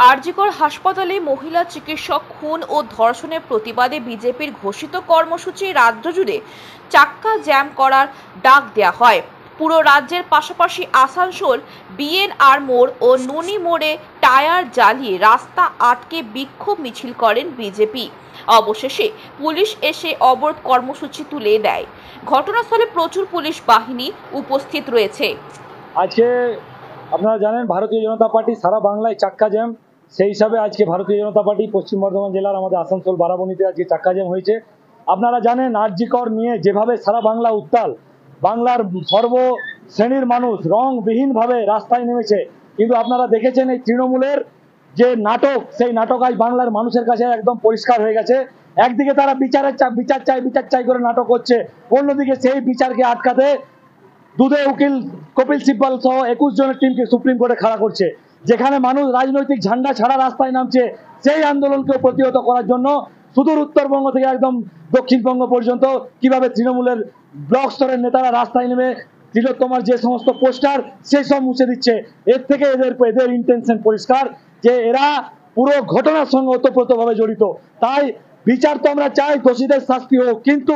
আরজিকর হাসপাতালে মহিলা চিকিৎসক খুন ও ধর্ষণের প্রতিবাদে বিজেপির ঘোষিত কর্মসূচি রাজ্য জুড়ে চাক্কা জ্যাম করার ডাক দেওয়া হয়। পুরো রাজ্যের পাশাপাশি আসানসোল বিএনআর মোড় ও নুনি মোড়ে টায়ার জ্বালিয়ে রাস্তা আটকে বিক্ষোভ মিছিল করেন বিজেপি। অবশেষে পুলিশ এসে অবরোধ কর্মসূচি তুলে দেয়। ঘটনাস্থলে প্রচুর পুলিশ বাহিনী উপস্থিত রয়েছে। আজকে আপনারা জানেন ভারতীয় জনতা পার্টি সারা বাংলায় চাক্কা জ্যাম, সেই হিসাবে আজকে ভারতীয় জনতা পার্টি পশ্চিম বর্ধমান জেলার আমাদের আসানসোল বারাবণীতে আজকে চাক্কা জ্যাম হয়েছে। আপনারা জানেন আরজিকর নিয়ে যেভাবে সারা বাংলা উত্তাল, বাংলার সর্ব শ্রেণীর মানুষ রংবিহীনভাবে রাস্তায় নেমেছে, কিন্তু আপনারা দেখেছেন এই তৃণমূলের যে নাটক, সেই নাটক আজ বাংলার মানুষের কাছে একদম পরিষ্কার হয়ে গেছে। একদিকে তারা বিচার চাই করে নাটক হচ্ছে, অন্যদিকে সেই বিচারকে আটকাতে দুধে উকিল কপিল সিব্বল সহ 21 জনের টিমকে সুপ্রিম কোর্টে খাড়া করছে। যেখানে মানুষ রাজনৈতিক ঝান্ডা ছাড়া রাস্তায় নামছে, সেই আন্দোলনকে প্রতিহত করার জন্য সুদূর উত্তরবঙ্গ থেকে একদম দক্ষিণবঙ্গ পর্যন্ত কিভাবে তৃণমূলের ব্লক স্তরের নেতারা রাস্তায় নেমে তিলোত্তমার যে সমস্ত পোস্টার সেই সব মুছে দিচ্ছে। এর থেকে এদের ইন্টেনশন পরিষ্কার যে এরা পুরো ঘটনার সঙ্গে ওতপ্রোতভাবে জড়িত। তাই বিচার তো আমরা চাই, দোষীদের শাস্তি হোক, কিন্তু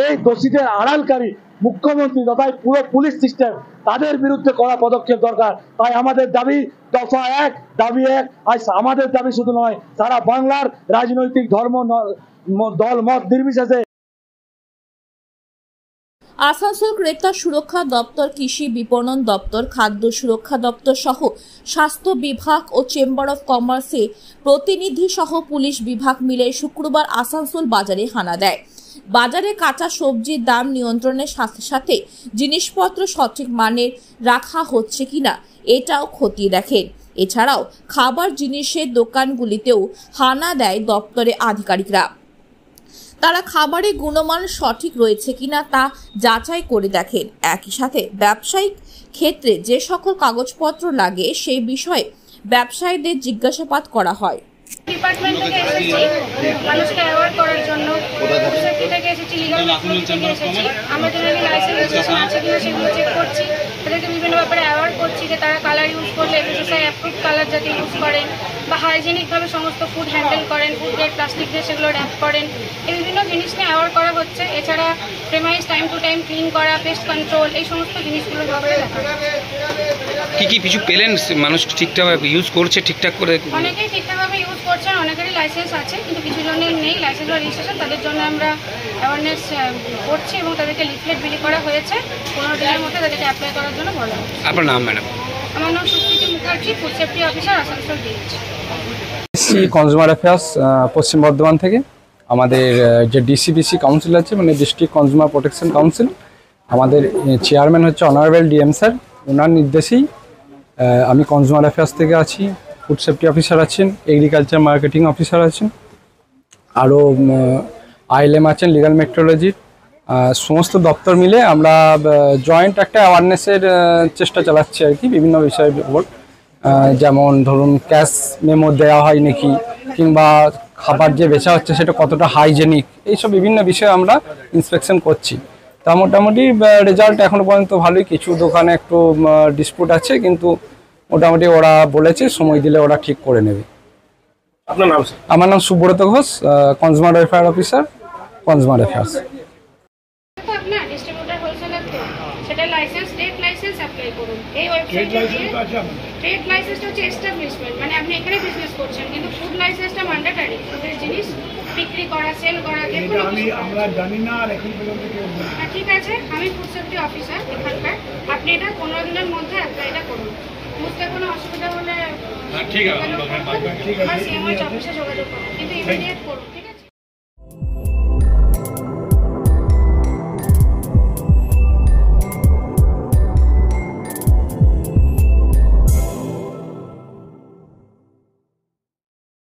এই দোষীদের আড়ালকারী মুখ্যমন্ত্রী তথা পুরো পুলিশ সিস্টেম, তাদের বিরুদ্ধে কড়া পদক্ষেপ দরকার। তাই আমাদের দাবি দফা এক, দাবি এক। আজ আমাদের দাবি শুধু নয়, সারা বাংলার রাজনৈতিক ধর্ম দল মত নির্বিশেষে আসানসোল ক্রেতা সুরক্ষা দপ্তর, কৃষি বিপণন দপ্তর, খাদ্য সুরক্ষা দপ্তর সহ স্বাস্থ্য বিভাগ ও চেম্বার অফ কমার্সে প্রতিনিধি সহ পুলিশ বিভাগ মিলে শুক্রবার আসানসোল বাজারে হানা দেয়। বাজারে কাঁচা সবজির দাম নিয়ন্ত্রণের সাথে সাথে জিনিসপত্র সঠিক মানের রাখা হচ্ছে কিনা এটাও খতিয়ে দেখেন। এছাড়াও খাবার জিনিসের দোকানগুলিতেও হানা দেয় দপ্তরের আধিকারিকরা। তারা খাবারের গুণমান সঠিক রয়েছে কিনা তা যাচাই করে দেখেন। একই সাথে ব্যবসায়িক ক্ষেত্রে যে সকল কাগজপত্র লাগে সেই বিষয়ে ব্যবসায়ীদের জিজ্ঞাসাবাদ করা হয়। ডিপার্টমেন্ট থেকে এসেছি মানুষকে অ্যাওয়ার্ড করার জন্য, সেফটি থেকে এসেছি, লিগাল মেট্রোলজি থেকে এসেছি। আমরা জেনারেলি লাইসেন্স রেজিস্ট্রেশন আছে কিনা সেগুলো চেক করছি, তাদেরকে বিভিন্ন ব্যাপারে অ্যাওয়ার্ড করছি যে তারা কালার ইউজ করলে এফএসএসআই অ্যাপ্রুভ কালার যাতে ইউজ করেন বা হাইজেনিকভাবে সমস্ত ফুড হ্যান্ডেল করেন, ফুড গ্রেড প্লাস্টিক দিয়ে সেগুলো র্যাপ করেন, এই বিভিন্ন জিনিস নিয়ে অ্যাওয়ার্ড করা হচ্ছে। এছাড়া প্রেমাইজ টাইম টু টাইম ক্লিন করা, পেস্ট কন্ট্রোল, এই সমস্ত জিনিসগুলো ব্যাপারে দেখা কি কিছু পেলেন মানুষ ঠিকঠাকভাবে ইউজ করছে, ঠিকঠাক করে? অনেকেই ঠিকঠাকভাবে ইউজ করছেন, অনেকেরই লাইসেন্স আছে, কিন্তু কিছু জনের নেই লাইসেন্স বা রেজিস্ট্রেশন। তাদের জন্য আমরা অ্যাওয়ারনেস করছি এবং তাদেরকে লিফলেট বিলি করা হয়েছে। 15 দিনের মধ্যে তাদেরকে অ্যাপ্লাই করার জন্য বলা হয়েছে। আপনার নাম? ম্যাডাম, আমার নাম Supriti Mukherjee, food safety officer, Asansol DH. Consumer affairs পশ্চিম বর্ধমান থেকে। আমাদের যে ডিসিবিসি কাউন্সিল আছে, মানে ডিস্ট্রিক্ট কনজিউমার প্রোটেকশন কাউন্সিল, আমাদের চেয়ারম্যান হচ্ছে অনারেবল ডিএম স্যার, ওনার নির্দেশেই আমি কনজিউমার অ্যাফেয়ার্স থেকে আছি। ফুড সেফটি অফিসার আছেন, এগ্রিকালচার মার্কেটিং অফিসার আছেন, আরও আইএলএম আছেন, লিগাল মেট্রোলজির সমস্ত দপ্তর মিলে আমরা জয়েন্ট একটা অ্যাওয়ারনেসের চেষ্টা চালাচ্ছি আর কি, বিভিন্ন বিষয়ের উপর। যেমন ধরুন ক্যাশ মেমো দেওয়া হয় নাকি, কিংবা খাবার যে বেচা হচ্ছে সেটা কতটা হাইজেনিক, এইসব বিভিন্ন বিষয়ে আমরা ইন্সপেকশন করছি। তা মোটামুটি রেজাল্ট এখনও পর্যন্ত ভালোই। কিছু দোকানে একটু ডিসপুট আছে, কিন্তু মোটামুটি ওরা বলেছে সময় দিলে ওরা ঠিক করে নেবে। আপনার নাম? আমার নাম Subrata Ghosh, consumer welfare officer, consumer affairs. আপনার ডিস্ট্রিবিউটর হোলসেলার তো সেটা লাইসেন্স, ট্রেড লাইসেন্স অ্যাপ্লাই করুন। এই ওয়েবসাইটে গিয়ে ট্রেড লাইসেন্সটা হচ্ছে এস্টাবলিশমেন্ট, মানে আপনি এখানে বিজনেস করছেন, কিন্তু ফুড লাইসেন্সটা ম্যান্ডেটরি। ফুডের জিনিস বিক্রি করা, সেল করা, যেগুলো আমরা জানি না আর এখন পর্যন্ত কেউ। ঠিক আছে, আমি ফুড সেফটি অফিসার এখানকার। আপনি এটা 15 দিনের মধ্যে অ্যাপ্লাইটা করুন। বুঝতে কোনো অসুবিধা হলে ঠিক আছে, সিএমএইচ অফিসে যোগাযোগ করুন, কিন্তু ইমিডিয়েট করুন।